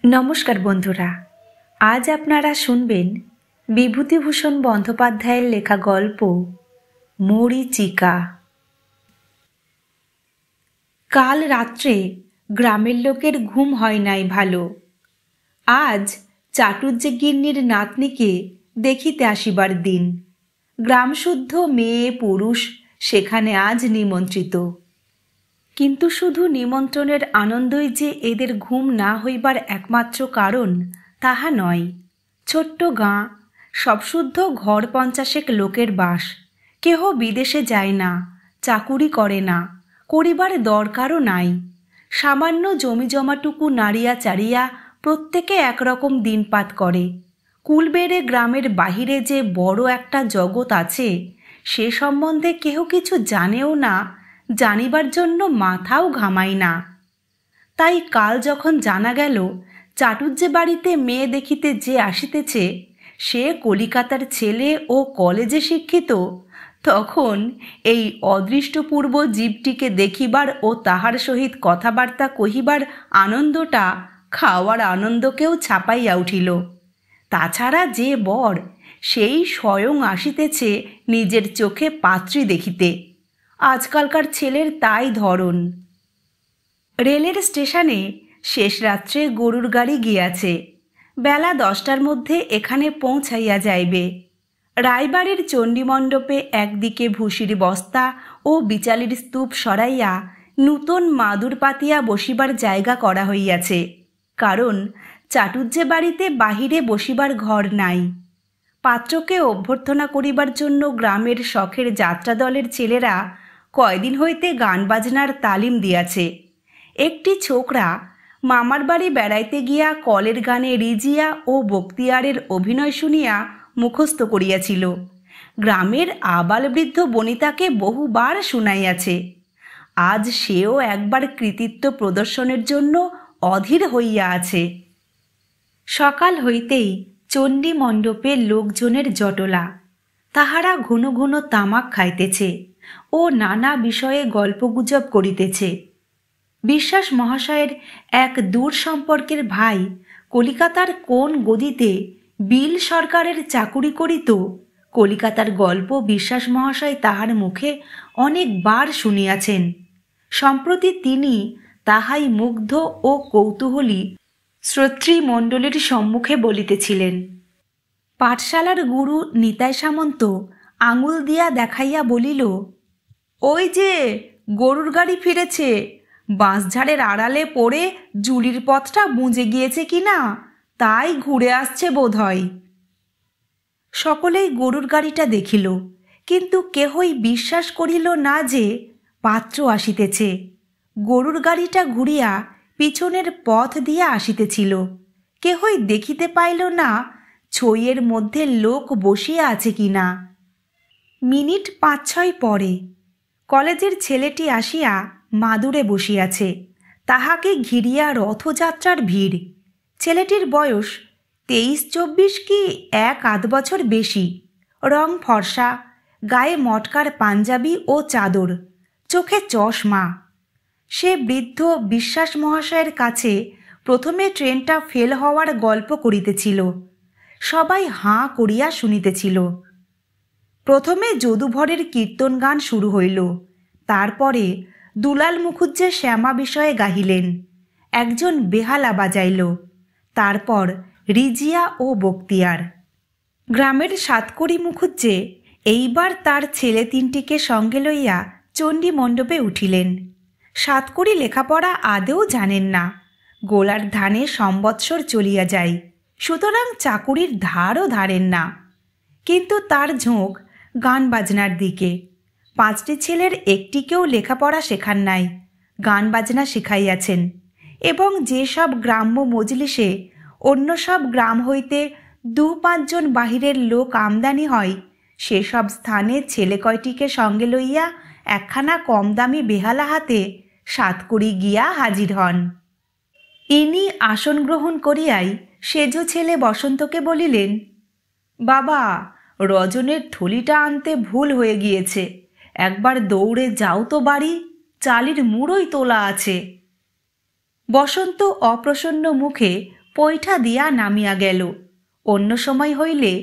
নমস্কার বন্ধুরা, আজ আপনারা শুনবেন বিভূতিভূষণ বন্দ্যোপাধ্যায়ের লেখা গল্প মরীচিকা। কাল রাত্রে গ্রামের লোকের ঘুম হয় নাই ভালো। আজ চাটুজ্জে গিন্নির নাতনিকে দেখিতে আসিবার দিন। গ্রামশুদ্ধ মেয়ে পুরুষ সেখানে আজ নিমন্ত্রিত। কিন্তু শুধু নিমন্ত্রণের আনন্দই যে এদের ঘুম না হইবার একমাত্র কারণ তাহা নয়। ছোট্ট গাঁ, সবশুদ্ধ ঘর ৫০ লোকের বাস। কেহ বিদেশে যায় না, চাকুরি করে না, করিবার দরকারও নাই। সামান্য জমিজমাটুকু নাড়িয়া চাড়িয়া প্রত্যেকে একরকম দিনপাত করে। কুলবেড়ে গ্রামের বাহিরে যে বড় একটা জগৎ আছে সে সম্বন্ধে কেহ কিছু জানেও না, জানিবার জন্য মাথাও ঘামায় না। তাই কাল যখন জানা গেল চাটুজ্জে বাড়িতে মেয়ে দেখিতে যে আসিতেছে সে কলিকাতার ছেলে ও কলেজে শিক্ষিত, তখন এই অদৃষ্টপূর্ব জীবটিকে দেখিবার ও তাহার সহিত কথাবার্তা কহিবার আনন্দটা খাওয়ার আনন্দকেও ছাপাইয়া উঠিল। তাছাড়া যে বর, সেই স্বয়ং আসিতেছে নিজের চোখে পাত্রী দেখিতে। আজকালকার ছেলের তাই ধরন। রেলের স্টেশনে শেষ রাত্রে গরুর গাড়ি গিয়াছে। বেলা 10টার মধ্যে এখানে পৌঁছাইয়া যাইবে। রায়বাড়ির চণ্ডীমণ্ডপে একদিকে ভুসির বস্তা ও বিচালির স্তূপ সরাইয়া নূতন মাদুর পাতিয়া বসিবার জায়গা করা হইয়াছে, কারণ চাটুজ্জে বাড়িতে বাহিরে বসিবার ঘর নাই। পাত্রকে অভ্যর্থনা করিবার জন্য গ্রামের শখের যাত্রা দলের ছেলেরা কয়দিন হইতে গান বাজনার তালিম দিয়াছে। একটি ছোকরা মামার বাড়ি বেড়াইতে গিয়া কলের গানে রিজিয়া ও বক্তিয়ারের অভিনয় শুনিয়া মুখস্থ করিয়াছিল। গ্রামের আবাল বৃদ্ধ বনিতাকে বহুবার শুনাইয়াছে। আজ সেও একবার কৃতিত্ব প্রদর্শনের জন্য অধীর হইয়া আছে। সকাল হইতেই চণ্ডী মণ্ডপে লোকজনের জটলা। তাহারা ঘন ঘন তামাক খাইতেছে ও নানা বিষয়ে গল্পগুজব করিতেছে। বিশ্বাস মহাশয়ের এক দূর সম্পর্কের ভাই কলিকাতার কোন গদিতে বিল সরকারের চাকুরি করিত, কলিকাতার গল্প বিশ্বাস মহাশয় তাহার মুখে অনেকবার শুনিয়াছেন। সম্প্রতি তিনি তাহাই মুগ্ধ ও কৌতূহলী শ্রোতৃমণ্ডলীর সম্মুখে বলিতেছিলেন। পাঠশালার গুরু নিতাই সামন্ত আঙুল দিয়া দেখাইয়া বলিল, ওই যে গরুর গাড়ি ফিরেছে। বাঁশঝাড়ের আড়ালে পড়ে জুলির পথটা বুঁজে গিয়েছে কিনা, তাই ঘুরে আসছে বোধ হয়। সকলেই গরুর গাড়িটা দেখিল, কিন্তু কেহই বিশ্বাস করিল না যে পাত্র আসিতেছে। গরুর গাড়িটা ঘুরিয়া পিছনের পথ দিয়া আসিতেছিল। কেহই দেখিতে পাইল না ছইয়ের মধ্যে লোক বসিয়া আছে কিনা। মিনিট ৫-৬ পরে কলেজের ছেলেটি আসিয়া মাদুরে বসিয়াছে। তাহাকে ঘিরিয়া রথযাত্রার ভিড়। ছেলেটির বয়স ২৩-২৪ কি ১-৮ বছর বেশি। রং ফর্সা, গায়ে মটকার পাঞ্জাবি ও চাদর, চোখে চশমা। সে বৃদ্ধ বিশ্বাস মহাশয়ের কাছে প্রথমে ট্রেনটা ফেল হওয়ার গল্প করিতেছিল। সবাই হাঁ করিয়া শুনিতেছিল। প্রথমে যদুভরের কীর্তন গান শুরু হইল। তারপরে দুলাল মুখুজ্জে শ্যামা বিষয়ে গাহিলেন। একজন বেহালা বাজাইল। তারপর রিজিয়া ও বক্তিয়ার। গ্রামের সাতকড়ি মুখুজ্জে এইবার তার ছেলে তিনটিকে সঙ্গে লইয়া চণ্ডী মণ্ডপে উঠিলেন। সাতকড়ি লেখাপড়া আদেও জানেন না। গোলার ধানে সম্বৎসর চলিয়া যায়, সুতরাং চাকুরির ধারও ধারেন না। কিন্তু তার ঝোঁক গান বাজনার দিকে। 5টি ছেলের একটিকেও লেখাপড়া শেখান নাই, গান বাজনা শিখাইয়াছেন। এবং যেসব গ্রাম্য মজলিসে অন্য সব গ্রাম হইতে 2-5 জন বাহিরের লোক আমদানি হয়, সেসব স্থানে ছেলে কয়টিকে সঙ্গে লইয়া একখানা কম দামি বেহালা হাতে সাতকড়ি গিয়া হাজির হন। ইনি আসন গ্রহণ করিয়াই সেজ ছেলে বসন্তকে বলিলেন, বাবা, রজনের থলিটা আনতে ভুল হয়ে গিয়েছে। একবার দৌড়ে যাও তো বাড়ি, চালির মুড়োই তোলা আছে। বসন্ত অপ্রসন্ন মুখে পৈঠা দিয়া নামিয়া গেল। অন্য সময় হইলে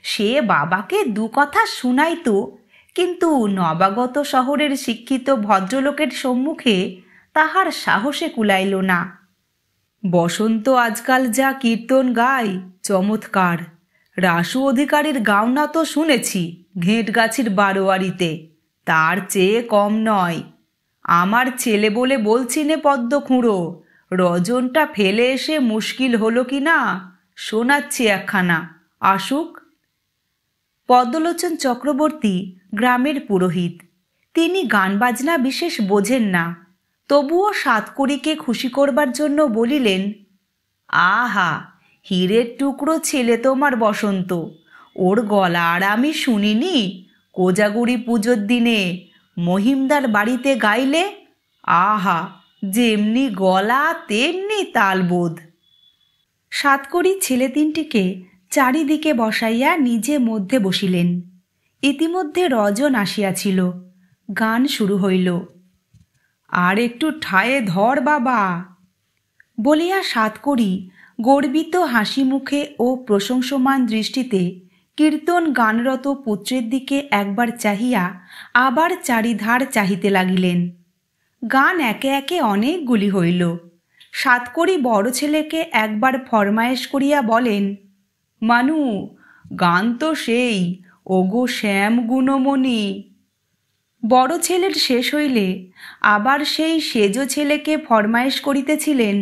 সে বাবাকে দু কথা শুনাইত, কিন্তু নবাগত শহরের শিক্ষিত ভদ্রলোকের সম্মুখে তাহার সাহসে কুলাইল না। বসন্ত আজকাল যা কীর্তন গায়, চমৎকার। রাসু অধিকারীর গাওনা তো শুনেছি ঘেঁটগাছির বারোয়ারিতে, তার চেয়ে কম নয়। আমার ছেলে বলে বলছি নে পদ্ম খুঁড়ো, রজনটা ফেলে এসে মুশকিল হলো কি না শোনাচ্ছি একখানা, আসুক। পদ্মলোচন চক্রবর্তী গ্রামের পুরোহিত। তিনি গান বাজনা বিশেষ বোঝেন না, তবুও সাতকড়িকে খুশি করবার জন্য বলিলেন, আহা, হীরের টুকরো ছেলে তোমার বসন্ত। ওর গলা আর আমি শুনিনি কোজাগুড়ি পুজোর দিনে মহিমদার বাড়িতে গাইলে? আহা, যেমনি গলা তেমনি তালবোধ। সাতকড়ি ছেলে তিনটিকে চারিদিকে বসাইয়া নিজে মধ্যে বসিলেন। ইতিমধ্যে রজন আসিয়াছিল। গান শুরু হইল। আর একটু ঠায়ে ধর বাবা বলিয়া সাতকড়ি গর্বিত হাসি মুখে ও প্রশংসমান দৃষ্টিতে কীর্তন গানরত পুত্রের দিকে একবার চাহিয়া আবার চারিধার চাহিতে লাগিলেন। গান একে একে অনেকগুলি হইল। সাতকড়ি বড় ছেলেকে একবার ফরমায়েশ করিয়া বলেন, মানু, গান তো সেই ওগো শ্যাম গুণমণি। বড় ছেলের শেষ হইলে আবার সেই সেজ ছেলেকে ফরমায়েশ করিতেছিলেন,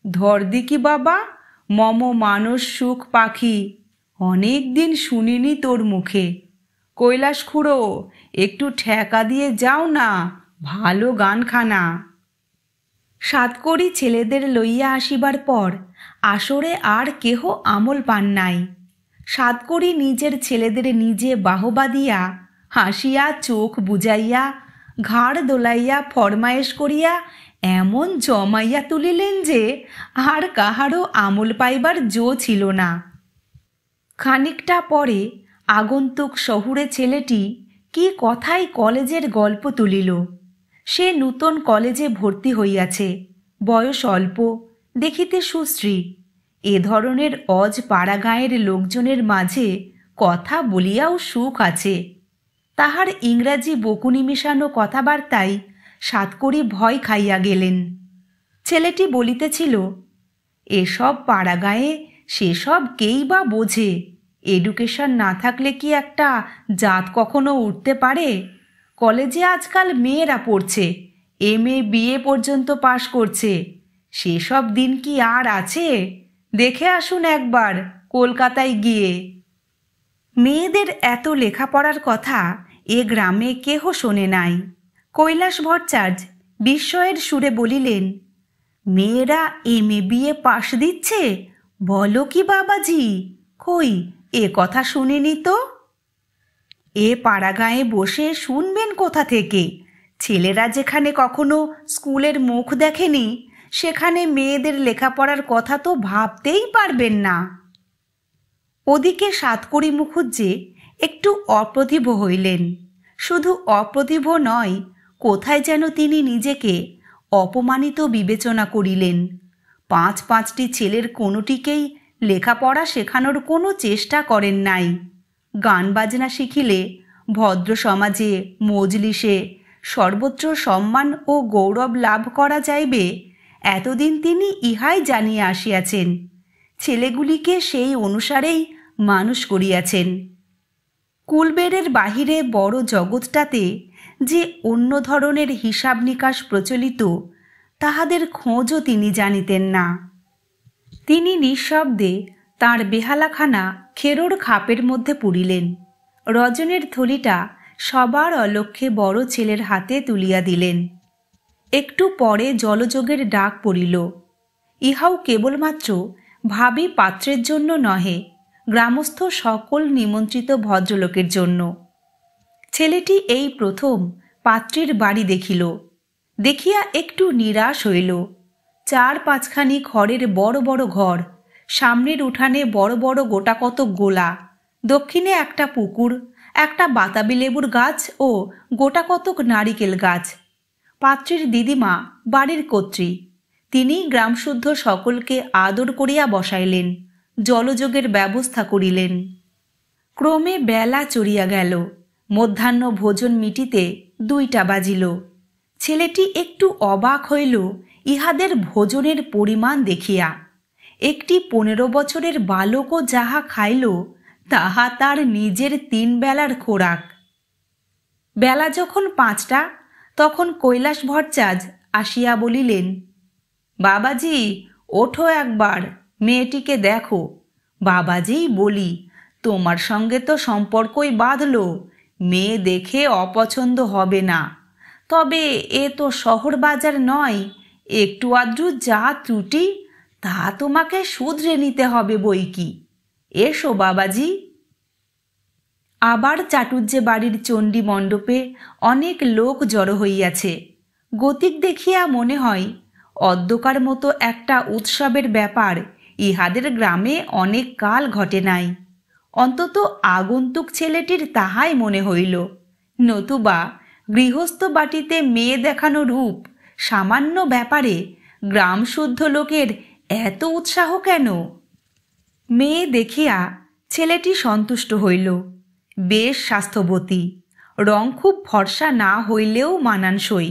ধর দিকি বাবা মম মানস সুখ পাখি, অনেক দিন শুনিনি তোর মুখে। কৈলাস খুড়ো, একটু ঠেকা দিয়ে যাও না, ভালো গানখানা। সাতকড়ি ছেলেদের লইয়া আসিবার পর আসরে আর কেহ আমল পান নাই। সাতকড়ি নিজের ছেলেদের নিজে বাহবা দিয়া হাসিয়া চোখ বুঝাইয়া ঘাড় দোলাইয়া ফরমায়েশ করিয়া এমন জমাইয়া তুলিলেন যে আর কাহারও আমল পাইবার জো ছিল না। খানিকটা পরে আগন্তুক শহুরে ছেলেটি কি কথায় কলেজের গল্প তুলিল। সে নূতন কলেজে ভর্তি হইয়াছে, বয়স অল্প, দেখিতে সুশ্রী। এ ধরনের অজ পাড়া গাঁয়ের লোকজনের মাঝে কথা বলিয়াও সুখ আছে। তাহার ইংরাজি বকুনি মিশানো কথাবার্তায় সাতকড়ি ভয় খাইয়া গেলেন। ছেলেটি বলিতেছিল, এসব পাড়া গাঁয়ে সেসব কেই বা বোঝে? এডুকেশন না থাকলে কি একটা জাত কখনো উঠতে পারে? কলেজে আজকাল মেয়েরা পড়ছে, MA BA পর্যন্ত পাশ করছে। সেসব দিন কি আর আছে? দেখে আসুন একবার কলকাতায় গিয়ে। মেয়েদের এত লেখাপড়ার কথা এ গ্রামে কেহ শোনে নাই। কৈলাস ভট্টাচার্য বিস্ময়ের সুরে বলিলেন, মেয়েরা MA BA পাশ দিচ্ছে? বলো কি বাবাজি, কই এ কথা শুনিনি তো। এ পাড়াগাঁয়ে বসে শুনবেন কোথা থেকে? ছেলেরা যেখানে কখনো স্কুলের মুখ দেখেনি, সেখানে মেয়েদের লেখাপড়ার কথা তো ভাবতেই পারবেন না। ওদিকে সাতকড়ি মুখুজ্জে একটু অপ্রতিভ হইলেন। শুধু অপ্রতিভ নয়, কোথায় যেন তিনি নিজেকে অপমানিত বিবেচনা করিলেন। পাঁচটি ছেলের কোনোটিকেই লেখাপড়া শেখানোর কোনো চেষ্টা করেন নাই। গান বাজনা শিখিলে ভদ্র সমাজে মজলিসে সর্বত্র সম্মান ও গৌরব লাভ করা যাইবে, এতদিন তিনি ইহাই জানিয়া আসিয়াছেন। ছেলেগুলিকে সেই অনুসারেই মানুষ করিয়াছেন। কুলবেড়ের বাহিরে বড় জগৎটাতে যে অন্য ধরনের হিসাব নিকাশ প্রচলিত, তাহাদের খোঁজও তিনি জানিতেন না। তিনি নিঃশব্দে তাঁর বেহালাখানা খেরোর খাপের মধ্যে পুরিলেন। রজনের থলিটা সবার অলক্ষ্যে বড় ছেলের হাতে তুলিয়া দিলেন। একটু পরে জলযোগের ডাক পড়িল। ইহাও কেবলমাত্র ভাবী পাত্রের জন্য নহে, গ্রামস্থ সকল নিমন্ত্রিত ভদ্রলোকের জন্য। ছেলেটি এই প্রথম পাত্রীর বাড়ি দেখিল। দেখিয়া একটু নিরাশ হইল। 4-5খানি খড়ের বড় বড় ঘর, সামনের উঠানে বড় বড় গোটাকতক গোলা, দক্ষিণে একটা পুকুর, একটা বাতাবি লেবুর গাছ ও গোটাকতক নারিকেল গাছ। পাত্রীর দিদিমা বাড়ির কর্ত্রী। তিনি গ্রামশুদ্ধ সকলকে আদর করিয়া বসাইলেন, জলযোগের ব্যবস্থা করিলেন। ক্রমে বেলা চড়িয়া গেল, মধ্যাহ্ন ভোজন মিটিতে 2টা বাজিল। ছেলেটি একটু অবাক হইল ইহাদের ভোজনের পরিমাণ দেখিয়া। একটি 15 বছরের বালকও যাহা খাইল তাহা তার নিজের 3 বেলার খোরাক। বেলা যখন 5টা তখন কৈলাস ভট্টাচার্য আসিয়া বলিলেন, বাবাজি ওঠো একবার, মেয়েটিকে দেখো। বাবাজিই বলি, তোমার সঙ্গে তো সম্পর্কই বাঁধল, মেয়ে দেখে অপছন্দ হবে না। তবে এ তো শহর বাজার নয়, একটু আধটু যা ত্রুটি তা তোমাকে শুধরে নিতে হবে বই কি। এসো বাবাজি। আবার চাটুজ্জে বাড়ির চণ্ডী মণ্ডপে অনেক লোক জড়ো হইয়াছে। গতিক দেখিয়া মনে হয় অদ্যকার মতো একটা উৎসবের ব্যাপার ইহাদের গ্রামে অনেক কাল ঘটে নাই। অন্তত আগন্তুক ছেলেটির তাহাই মনে হইল, নতুবা গৃহস্থ বাটিতে মেয়ে দেখানো রূপ সামান্য ব্যাপারে গ্রাম শুদ্ধ লোকের এত উৎসাহ কেন? মেয়ে দেখিয়া ছেলেটি সন্তুষ্ট হইল। বেশ স্বাস্থ্যবতী, রং খুব ফর্সা না হইলেও মানানসই,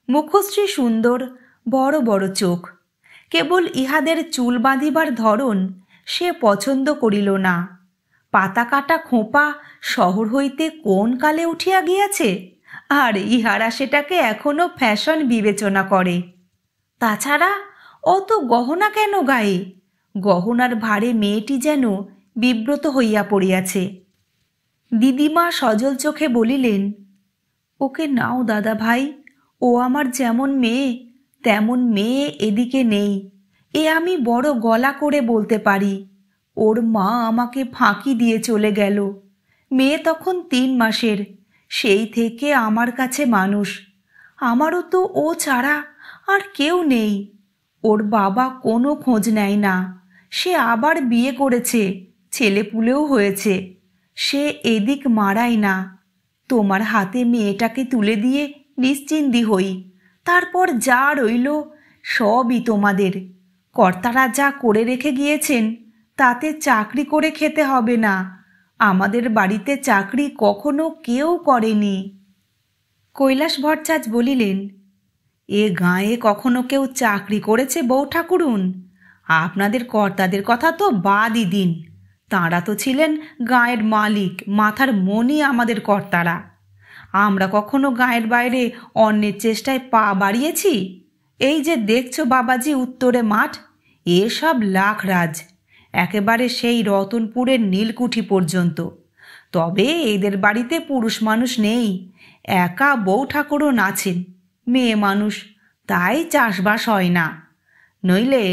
মুখশ্রী সুন্দর, বড় বড় চোখ। কেবল ইহাদের চুল বাঁধিবার ধরন সে পছন্দ করিল না। পাতা কাটা খোঁপা শহর হইতে কোন কালে উঠিয়া গিয়াছে, আর ইহারা সেটাকে এখনো ফ্যাশন বিবেচনা করে। তাছাড়া অত গহনা কেন গায়ে? গহনার ভারে মেয়েটি যেন বিব্রত হইয়া পড়িয়াছে। দিদিমা সজল চোখে বলিলেন, ওকে নাও দাদা ভাই, ও আমার যেমন মেয়ে তেমন মেয়ে এদিকে নেই, এ আমি বড় গলা করে বলতে পারি। ওর মা আমাকে ফাঁকি দিয়ে চলে গেল, মেয়ে তখন 3 মাসের, সেই থেকে আমার কাছে মানুষ। আমারও তো ও ছাড়া আর কেউ নেই। ওর বাবা কোনো খোঁজ নেয় না, সে আবার বিয়ে করেছে, ছেলেপুলেও হয়েছে, সে এদিক মারাই না। তোমার হাতে মেয়েটাকে তুলে দিয়ে নিশ্চিন্তি হই, তারপর যা রইল সবই তোমাদের। কর্তারা যা করে রেখে গিয়েছেন তাতে চাকরি করে খেতে হবে না। আমাদের বাড়িতে চাকরি কখনো কেউ করেনি। কৈলাস ভট্টাচার্য বলিলেন, এ গাঁয়ে কখনো কেউ চাকরি করেছে বউ ঠাকুরুন? আপনাদের কর্তাদের কথা তো বাদই দিন, তাঁরা তো ছিলেন গাঁয়ের মালিক, মাথার মণি আমাদের কর্তারা। আমরা কখনো গাঁয়ের বাইরে অন্যের চেষ্টায় পা বাড়িয়েছি? এই যে দেখছো বাবাজি উত্তরে মাঠ, এসব লাখরাজ, একেবারে সেই রতনপুরের নীলকুঠি পর্যন্ত। তবে এদের বাড়িতে পুরুষ মানুষ নেই, একা বউ ঠাকুরুন আছেন, মেয়ে মানুষ, তাই চাষবাস হয় না। নইলে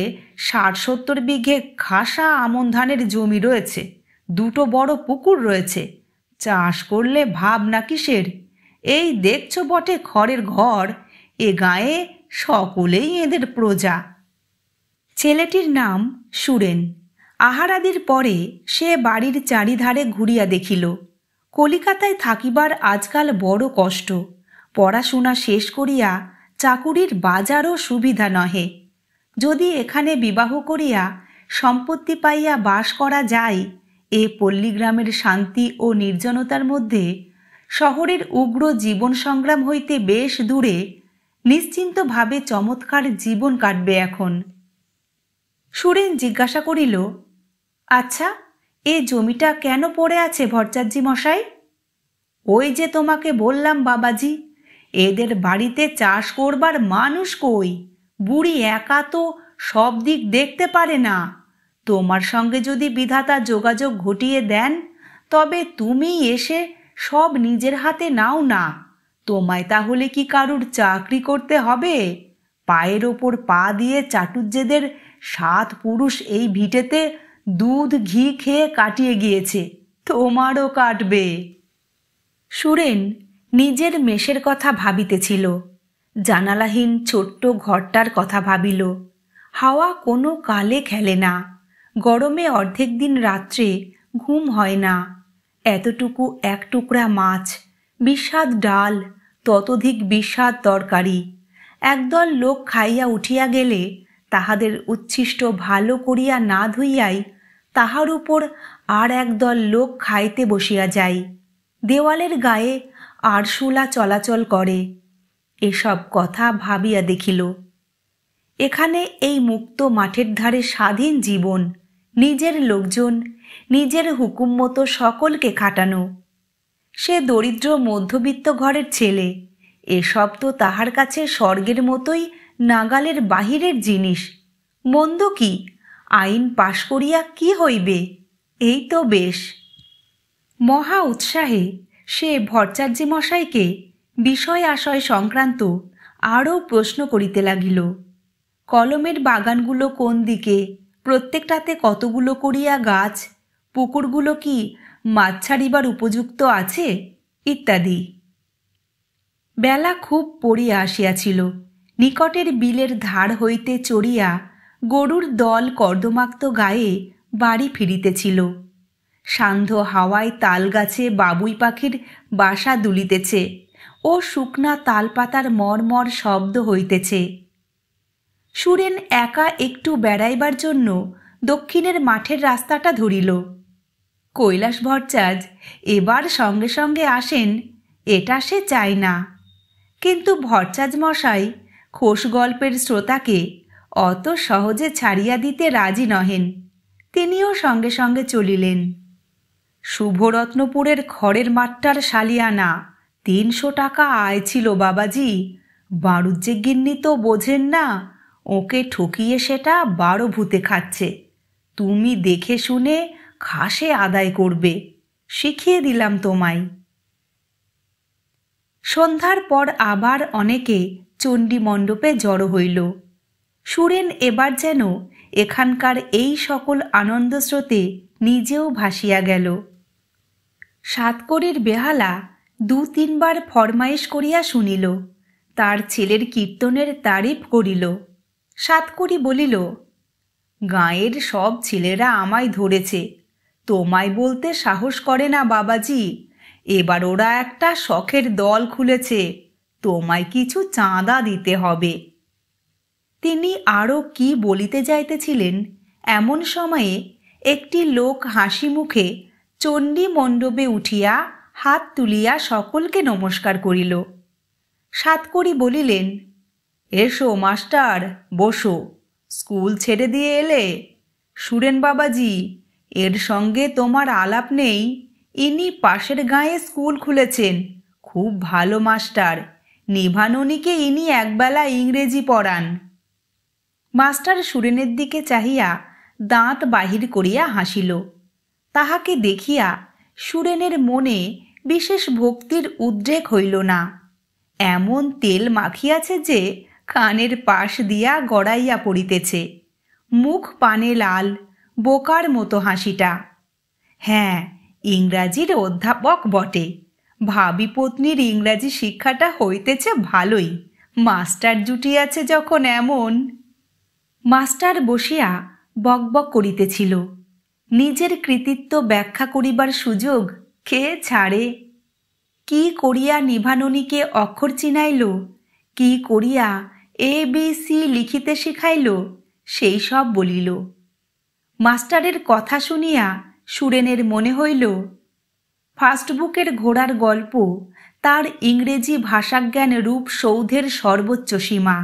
60-70 বিঘে খাসা আমন ধানের জমি রয়েছে, 2টো বড় পুকুর রয়েছে, চাষ করলে ভাবনা কিসের? এই দেখছো বটে খড়ের ঘর, এ গায়ে সকলেই এদের প্রজা। ছেলেটির নাম সুরেন। আহারাদির পরে সে বাড়ির চারিধারে ঘুরিয়া দেখিল। কলিকাতায় থাকিবার আজকাল বড় কষ্ট, পড়াশোনা শেষ করিয়া চাকুরির বাজারও সুবিধা নহে। যদি এখানে বিবাহ করিয়া সম্পত্তি পাইয়া বাস করা যায়, এ পল্লীগ্রামের শান্তি ও নির্জনতার মধ্যে শহরের উগ্র জীবন সংগ্রাম হইতে বেশ দূরে নিশ্চিন্তভাবে চমৎকার জীবন কাটবে এখন। সুরেন জিজ্ঞাসা করিল, আচ্ছা, এ জমিটা কেন পড়ে আছে ভট্টাচার্য মশাই? ওই যে তোমাকে বললাম বাবাজি, এদের বাড়িতে চাষ করবার মানুষ কই? বুড়ি একা তো সব দিক দেখতে পারে না। তোমার সঙ্গে যদি বিধাতা যোগাযোগ ঘটিয়ে দেন, তবে তুমি এসে সব নিজের হাতে নাও না। তোমায় তাহলে কি কারুর চাকরি করতে হবে? পায়ের ওপর পা দিয়ে চাটুজ্জেদের 7 পুরুষ এই ভিটেতে দুধ ঘি খেয়ে কাটিয়ে গিয়েছে, তোমারও কাটবে। সুরেন নিজের মেষের কথা ভাবিতেছিল, জানালাহীন ছোট্ট ঘরটার কথা ভাবিল। হাওয়া কোনো কালে খেলে না, গরমে অর্ধেক দিন রাত্রে ঘুম হয় না। এতটুকু 1 টুকরা মাছ, বিস্বাদ ডাল, ততোধিক বিস্বাদ তরকারি, একদল লোক খাইয়া উঠিয়া গেলে তাহাদের উচ্ছিষ্ট ভালো করিয়া না ধুইয়াই তাহার উপর আর একদল লোক খাইতে বসিয়া যায়। দেওয়ালের গায়ে আরশোলা চলাচল করে। এসব কথা ভাবিয়া দেখিল। এখানে এই মুক্ত মাঠের ধারে স্বাধীন জীবন, নিজের লোকজন, নিজের হুকুম মতো সকলকে খাটানো। সে দরিদ্র মধ্যবিত্ত ঘরের ছেলে। এসব তো তাহার কাছে স্বর্গের মতোই নাগালের বাহিরের জিনিস। মন্দ কি? আইন পাশ করিয়া কি হইবে? এই তো বেশ। মহা উৎসাহে সে ভট্টাচার্য মশাইকে বিষয় আশয় সংক্রান্ত আরও প্রশ্ন করিতে লাগিল। কলমের বাগানগুলো কোন দিকে, প্রত্যেকটাতে কতগুলো করিয়া গাছ, পুকুরগুলো কি মাছ ছাড়িবার উপযুক্ত আছে, ইত্যাদি। বেলা খুব পড়িয়া আসিয়াছিল। নিকটের বিলের ধার হইতে চড়িয়া গরুর দল কর্দমাক্ত গায়ে বাড়ি ফিরিতেছিল। সান্ধ্য হাওয়ায় তালগাছে বাবুই পাখির বাসা দুলিতেছে ও শুকনা তালপাতার মরমর শব্দ হইতেছে। সুরেন একা একটু বেড়াইবার জন্য দক্ষিণের মাঠের রাস্তাটা ধরিল। কৈলাস ভট্টাচার্য এবার সঙ্গে সঙ্গে আসেন এটা সে চায় না, কিন্তু ভট্টাচার্য মশাই খোশ গল্পের শ্রোতাকে অত সহজে ছাড়িয়া দিতে রাজি নহেন। তিনিও সঙ্গে সঙ্গে চলিলেন। শুভরত্নপুরের খড়ের মাঠটার সালিয়ানা 300 টাকা আয় ছিল বাবাজি। বাড়ুজ্জে গিন্নি তো বোঝেন না, ওকে ঠকিয়ে সেটা 12 ভূতে খাচ্ছে। তুমি দেখে শুনে খাসে আদায় করবে, শিখিয়ে দিলাম তোমায়। সন্ধ্যার পর আবার অনেকে চণ্ডী মণ্ডপে জড়ো হইল। সুরেন এবার যেন এখানকার এই সকল আনন্দস্রোতে নিজেও ভাসিয়া গেল। সাতকড়ির বেহালা 2-3 বার ফরমাইশ করিয়া শুনিল, তার ছেলের কীর্তনের তারিফ করিল। সাতকড়ি বলিল, গাঁয়ের সব ছেলেরা আমায় ধরেছে, তোমায় বলতে সাহস করে না বাবাজি। এবার ওরা একটা শখের দল খুলেছে, তোমায় কিছু চাঁদা দিতে হবে। তিনি আরও কি বলিতে যাইতেছিলেন, এমন সময়ে একটি লোক হাসি মুখে চণ্ডী মণ্ডপে উঠিয়া হাত তুলিয়া সকলকে নমস্কার করিল। সাতকড়ি বলিলেন, এসো মাস্টার, বসো। স্কুল ছেড়ে দিয়ে এলে? সুরেন বাবাজি, এর সঙ্গে তোমার আলাপ নেই? ইনি পাশের গাঁয়ে স্কুল খুলেছেন, খুব ভালো মাস্টার। নিভাননীকে ইনি একবেলা ইংরেজি পড়ান। মাস্টার সুরেনের দিকে চাহিয়া দাঁত বাহির করিয়া হাসিল। তাহাকে দেখিয়া সুরেনের মনে বিশেষ ভক্তির উদ্রেক হইল না। এমন তেল মাখিয়াছে যে কানের পাশ দিয়া গড়াইয়া পড়িতেছে। মুখ পানে লাল, বোকার মতো হাসিটা। হ্যাঁ, ইংরাজির অধ্যাপক বটে। ভাবি পত্নীর ইংরাজি শিক্ষাটা হইতেছে ভালোই, মাস্টার জুটিয়াছে যখন এমন। মাস্টার বসিয়া বকবক করিতেছিল। নিজের কৃতিত্ব ব্যাখ্যা করিবার সুযোগ কে ছাড়ে? কি করিয়া নিভাননীকে অক্ষর চিনাইল, কি করিয়া ABC লিখিতে শিখাইল, সেই সব বলিল। মাস্টারের কথা শুনিয়া সুরেনের মনে হইল, ফাস্টবুকের ঘোড়ার গল্প তার ইংরেজি ভাষাজ্ঞান রূপ সৌধের সর্বোচ্চ সীমা।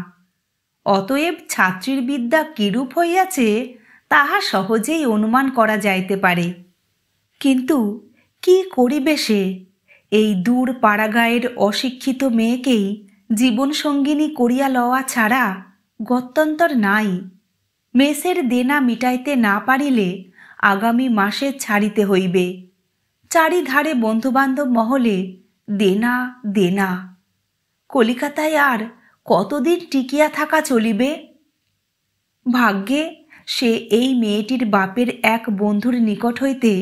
অতএব ছাত্রীর বিদ্যা কিরূপ হইয়াছে তাহা সহজেই অনুমান করা যাইতে পারে। কিন্তু কি করিবে সে? এই দূর পাড়াগাঁয়ের অশিক্ষিত মেয়েকেই জীবনসঙ্গিনী করিয়া লওয়া ছাড়া গত্যন্তর নাই। মেসের দেনা মিটাইতে না পারিলে আগামী মাসে ছাড়িতে হইবে। চারিধারে বন্ধুবান্ধব মহলে দেনা দেনা। কলিকাতায় আর কতদিন টিকিয়া থাকা চলিবে? ভাগ্যে সে এই মেয়েটির বাপের এক বন্ধুর নিকট হইতে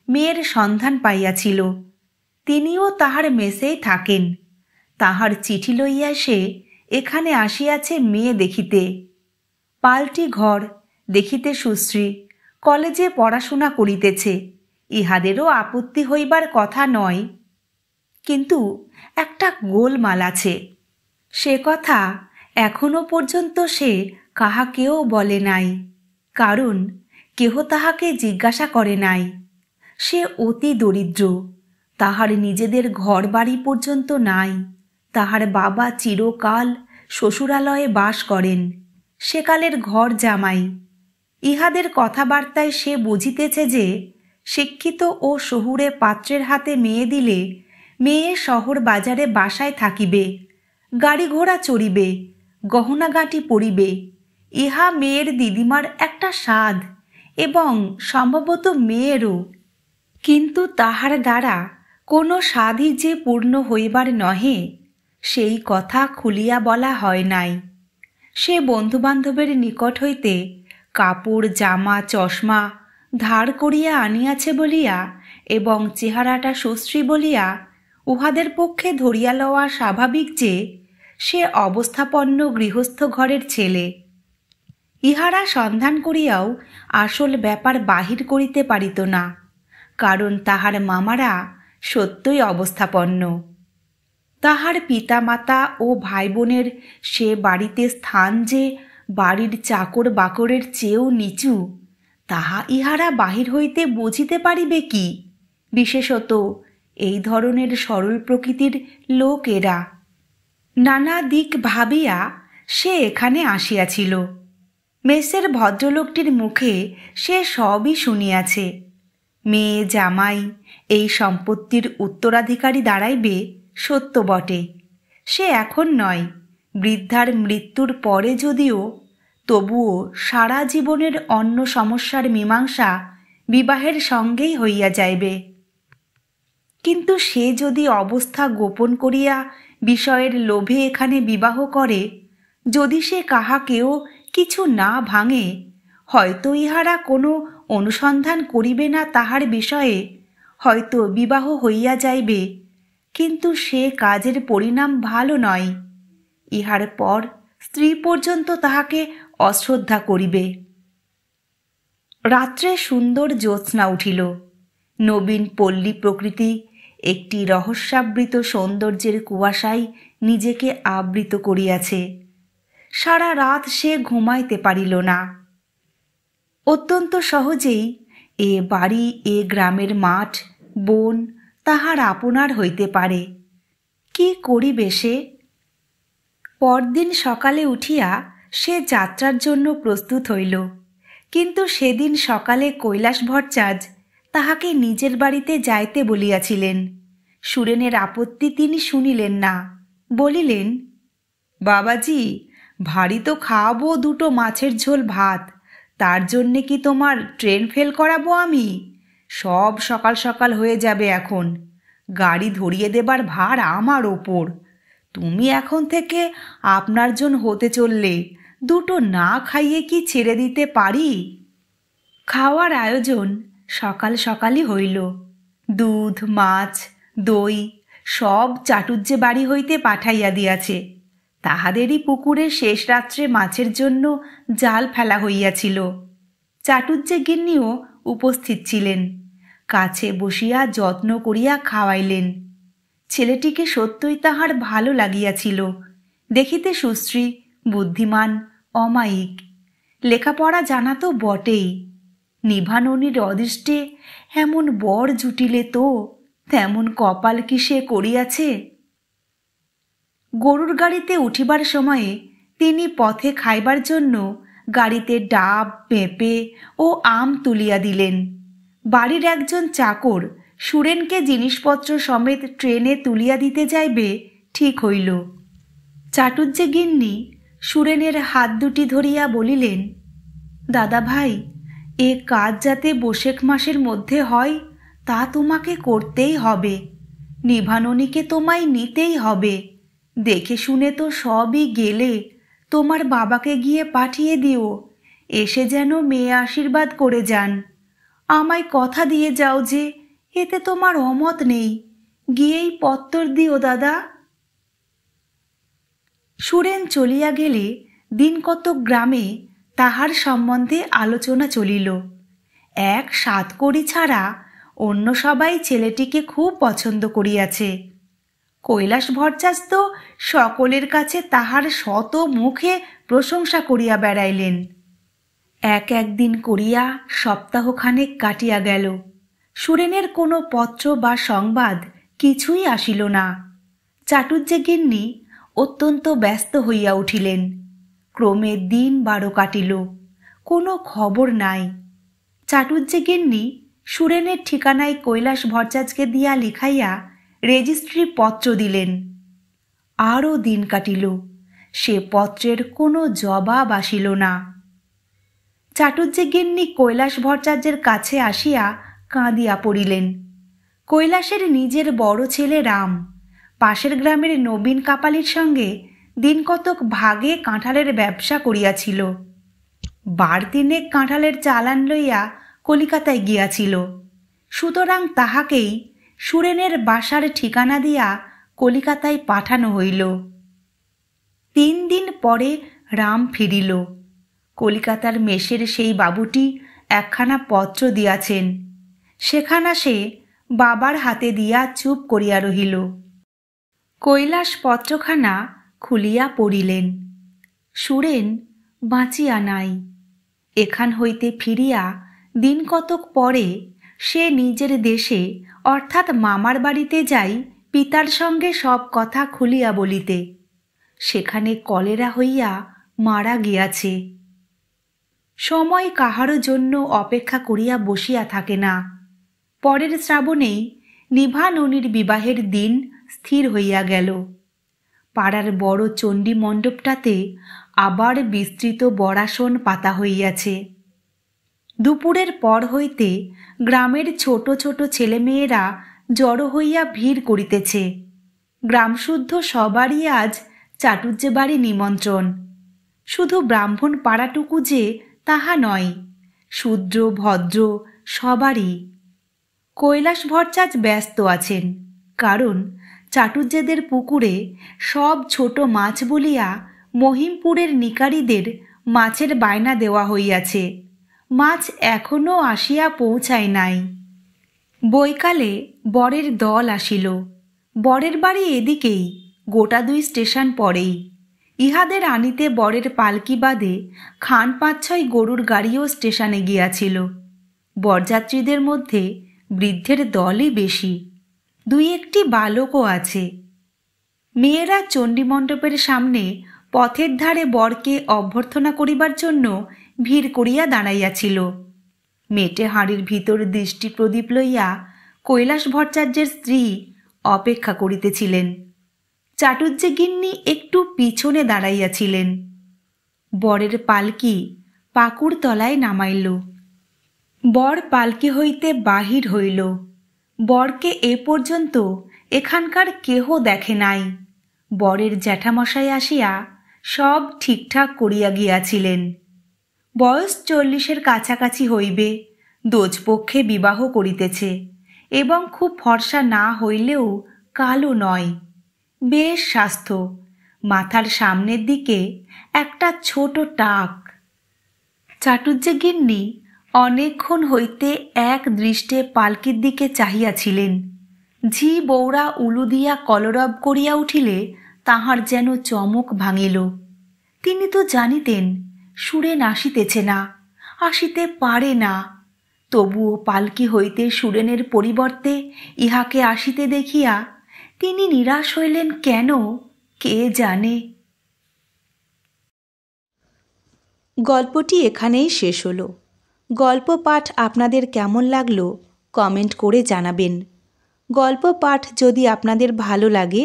মেয়ের সন্ধান পাইয়াছিল। তিনিও তাহার মেসেই থাকেন। তাহার চিঠি লইয়া সে এখানে আসিয়াছে মেয়ে দেখিতে। পাল্টি ঘর, দেখিতে সুশ্রী, কলেজে পড়াশোনা করিতেছে, ইহাদেরও আপত্তি হইবার কথা নয়। কিন্তু একটা গোলমাল আছে, সে কথা এখনো পর্যন্ত সে কাহাকেও বলে নাই, কারণ কেহ তাহাকে জিজ্ঞাসা করে নাই। সে অতি দরিদ্র, তাহার নিজেদের ঘর বাড়ি পর্যন্ত নাই। তাহার বাবা চিরকাল শ্বশুরালয়ে বাস করেন, সেকালের ঘর জামাই। ইহাদের কথাবার্তায় সে বুঝিতেছে যে শিক্ষিত ও শহুরে পাত্রের হাতে মেয়ে দিলে মেয়ে শহর বাজারে বাসায় থাকিবে, গাড়ি ঘোড়া চড়িবে, গহনাগাঁটি পরিবে। ইহা মেয়ের দিদিমার একটা স্বাদ এবং সম্ভবত মেয়েরও, কিন্তু তাহার দ্বারা কোনো স্বাদই যে পূর্ণ হইবার নহে, সেই কথা খুলিয়া বলা হয় নাই। সে বন্ধুবান্ধবের নিকট হইতে কাপড় জামা চশমা ধার করিয়া আনিয়াছে বলিয়া এবং চেহারাটা সুশ্রী বলিয়া উহাদের পক্ষে ধরিয়া লওয়া স্বাভাবিক যে সে অবস্থাপন্ন গৃহস্থ ঘরের ছেলে। ইহারা সন্ধান করিয়াও আসল ব্যাপার বাহির করিতে পারিত না, কারণ তাহার মামারা সত্যই অবস্থাপন্ন। তাহার পিতামাতা ও ভাই বোনের সে বাড়িতে স্থান যে বাড়ির চাকর বাকরের চেয়েও নিচু, তাহা ইহারা বাহির হইতে বুঝিতে পারিবে কি? বিশেষত এই ধরনের সরল প্রকৃতির লোক এরা। নানা দিক ভাবিয়া সে এখানে আসিয়াছিল। মেসের ভদ্রলোকটির মুখে সে সবই শুনিয়াছে। মেয়ে জামাই এই সম্পত্তির উত্তরাধিকারী দাঁড়াইবে সত্য বটে, সে এখন নয়, বৃদ্ধার মৃত্যুর পরে যদিও, তবুও সারা জীবনের অন্য সমস্যার মীমাংসা বিবাহের সঙ্গেই হইয়া যাইবে। কিন্তু সে যদি অবস্থা গোপন করিয়া বিষয়ের লোভে এখানে বিবাহ করে, যদি সে কাহাকেও কিছু না ভাঙে, হয়তো ইহারা কোনো অনুসন্ধান করিবে না তাহার বিষয়ে, হয়তো বিবাহ হইয়া যাইবে, কিন্তু সে কাজের পরিণাম ভালো নয়। ইহার পর স্ত্রী পর্যন্ত তাহাকে অশ্রদ্ধা করিবে। রাত্রে সুন্দর জ্যোৎস্না উঠিল। নবীন পল্লী প্রকৃতি একটি রহস্যাবৃত সৌন্দর্যের কুয়াশায় নিজেকে আবৃত করিয়াছে। সারা রাত সে ঘুমাইতে পারিল না। অত্যন্ত সহজেই এ বাড়ি, এ গ্রামের মাঠ বন তাহার আপনার হইতে পারে। কি করিবে সে? পরদিন সকালে উঠিয়া সে যাত্রার জন্য প্রস্তুত হইল, কিন্তু সেদিন সকালে কৈলাস ভট্টাচার্য তাহাকে নিজের বাড়িতে যাইতে বলিয়াছিলেন। সুরেনের আপত্তি তিনি শুনিলেন না, বলিলেন, বাবাজি, ভারী তো খাওয়াবো দুটো মাছের ঝোল ভাত, তার জন্যে কি তোমার ট্রেন ফেল করাবো আমি? সব সকাল সকাল হয়ে যাবে এখন, গাড়ি ধরিয়ে দেবার ভার আমার ওপর। তুমি এখন থেকে আপনার জন হতে চললে দুটো না খাইয়ে কি ছেড়ে দিতে পারি? খাওয়ার আয়োজন সকাল সকালই হইল। দুধ মাছ দই সব চাটুজ্জে বাড়ি হইতে পাঠাইয়া দিয়াছে। তাহাদেরই পুকুরে শেষ রাত্রে মাছের জন্য জাল ফেলা হইয়াছিল। চাটুজ্জে গিন্নিও উপস্থিত ছিলেন, কাছে বসিয়া যত্ন করিয়া খাওয়াইলেন। ছেলেটিকে সত্যই তাহার ভালো লাগিয়াছিল। দেখিতে সুশ্রী, বুদ্ধিমান, অমায়িক, লেখাপড়া জানা তো বটেই। নিভাননীর অদৃষ্টে এমন বর জুটিলে তো তেমন কপাল কি সে করিয়াছে? গরুর গাড়িতে উঠিবার সময়ে তিনি পথে খাইবার জন্য গাড়িতে ডাব, পেঁপে ও আম তুলিয়া দিলেন। বাড়ির একজন চাকর সুরেনকে জিনিসপত্র সমেত ট্রেনে তুলিয়া দিতে যাইবে ঠিক হইল। চাটুজ্জে গিন্নি সুরেনের হাত দুটি ধরিয়া বলিলেন, দাদা ভাই, এ কাজ যাতে বৈশাখ মাসের মধ্যে হয় তা তোমাকে করতেই হবে। নিভাননীকে তোমায় নিতেই হবে। দেখে শুনে তো সবই গেলে, তোমার বাবাকে গিয়ে পাঠিয়ে দিও, এসে যেন মেয়ে আশীর্বাদ করে যান। আমায় কথা দিয়ে যাও যে এতে তোমার অমত নেই, গিয়েই পত্তর দিও দাদা। সুরেন চলিয়া গেলে দিন কতক গ্রামে তাহার সম্বন্ধে আলোচনা চলিল। এক সাতকড়ি ছাড়া অন্য সবাই ছেলেটিকে খুব পছন্দ করিয়াছে। কৈলাস ভট্টাচার্য তো সকলের কাছে তাহার শত মুখে প্রশংসা করিয়া বেড়াইলেন। একদিন করিয়া সপ্তাহখানেক কাটিয়া গেল। সুরেনের কোনো পত্র বা সংবাদ কিছুই আসিল না। চাটুজ্জে গিন্নি অত্যন্ত ব্যস্ত হইয়া উঠিলেন। ক্রমে দিন 12 কাটিল, কোনো খবর নাই। চাটুজ্জে গিন্নি সুরেনের ঠিকানায় কৈলাস ভট্টাচার্যকে দিয়া লিখাইয়া রেজিস্ট্রি পত্র দিলেন। আরও দিন কাটিল, সে পত্রের কোনো জবাব আসিল না। চাটুজ্জে গিন্নি কৈলাস ভট্টাচার্যের কাছে আসিয়া কাঁদিয়া পড়িলেন। কৈলাসের নিজের বড় ছেলে রাম পাশের গ্রামের নবীন কাপালির সঙ্গে দিন কতক ভাগে কাঁঠালের ব্যবসা করিয়াছিল। 12 কাঁঠালের চালান লইয়া কলিকাতায় গিয়াছিল। সুতরাং তাহাকেই সুরেনের বাসার ঠিকানা দিয়া কলিকাতায় পাঠানো হইল। 3 দিন পরে রাম ফিরিল। কলিকাতার মেসের সেই বাবুটি একখানা পত্র দিয়াছেন। সেখানা সে বাবার হাতে দিয়া চুপ করিয়া রহিল। কৈলাস পত্রখানা খুলিয়া পড়িলেন। সুরেন বাঁচিয়া নাই। এখান হইতে ফিরিয়া দিন কতক পরে সে নিজের দেশে অর্থাৎ মামার বাড়িতে যাই পিতার সঙ্গে সব কথা খুলিয়া বলিতে। সেখানে কলেরা হইয়া মারা গিয়াছে। সময় কাহারও জন্য অপেক্ষা করিয়া বসিয়া থাকে না। পরের শ্রাবণেই নিভা ননির বিবাহের দিন স্থির হইয়া গেল। পাড়ার বড় চণ্ডী মণ্ডপটাতে আবার বিস্তৃত বরাসন পাতা হইয়াছে। দুপুরের পর হইতে গ্রামের ছোট ছোট ছেলেমেয়েরা জড়ো হইয়া ভিড় করিতেছে। গ্রামশুদ্ধ সবারই আজ চাটুজ্জে বাড়ি নিমন্ত্রণ। শুধু ব্রাহ্মণ পাড়াটুকু যে তাহা নয়, শূদ্র ভদ্র সবারই। কৈলাস ভট্টাচার্য ব্যস্ত আছেন, কারণ চাটুজ্জেদের পুকুরে সব ছোট মাছ বলিয়া মহিমপুরের নিকারীদের মাছের বায়না দেওয়া হইয়াছে। মাছ এখনও আসিয়া পৌঁছায় নাই। বৈকালে বরের দল আসিল। বরের বাড়ি এদিকেই, গোটা 2 স্টেশন পরেই। ইহাদের আনিতে বরের পালকি বাদে খান 5-6 গরুর গাড়িও স্টেশনে গিয়াছিল। বরযাত্রীদের মধ্যে বৃদ্ধের দলই বেশি, 2-1টি বালকও আছে। মেয়েরা চণ্ডীমণ্ডপের সামনে পথের ধারে বরকে অভ্যর্থনা করিবার জন্য ভিড় করিয়া দাঁড়াইয়াছিল। মেটে হাঁড়ির ভিতর দৃষ্টি প্রদীপ লইয়া কৈলাস ভট্টাচার্যের স্ত্রী অপেক্ষা করিতেছিলেন। চাটুজ্জে গিন্নি একটু পিছনে দাঁড়াইয়াছিলেন। বরের পালকি পাকুড় তলায় নামাইল। বর পালকি হইতে বাহির হইল। বরকে এ পর্যন্ত এখানকার কেহ দেখে নাই। বরের জ্যাঠামশাই আসিয়া সব ঠিকঠাক করিয়া গিয়াছিলেন। বয়স 40-এর কাছাকাছি হইবে। দোজপক্ষে বিবাহ করিতেছে এবং খুব ফর্সা না হইলেও কালো নয়। বেশ স্বাস্থ্য, মাথার সামনের দিকে একটা ছোট টাক। চাটুজ্জে গিন্নি অনেকক্ষণ হইতে এক দৃষ্টে পালকির দিকে চাহিয়াছিলেন। ঝি বৌরা উলু দিয়া কলরব করিয়া উঠিলে তাহার যেন চমক ভাঙিল। তিনি তো জানিতেন সুরেন আসিতেছে না, আসিতে পারে না। তবুও পালকি হইতে সুরেনের পরিবর্তে ইহাকে আসিতে দেখিয়া তিনি নিরাশ হইলেন কেন, কে জানে। গল্পটি এখানেই শেষ হলো। গল্প পাঠ আপনাদের কেমন লাগলো কমেন্ট করে জানাবেন। গল্প পাঠ যদি আপনাদের ভালো লাগে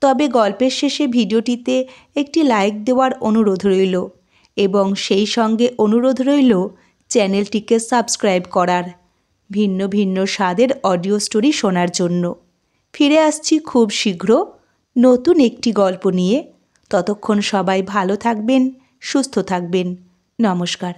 তবে গল্পের শেষে ভিডিওটিতে একটি লাইক দেওয়ার অনুরোধ রইল এবং সেই সঙ্গে অনুরোধ রইল চ্যানেলটিকে সাবস্ক্রাইব করার, ভিন্ন ভিন্ন স্বাদের অডিও স্টোরি শোনার জন্য। ফিরে আসছি খুব শীঘ্র নতুন একটি গল্প নিয়ে। ততক্ষণ সবাই ভালো থাকবেন, সুস্থ থাকবেন। নমস্কার।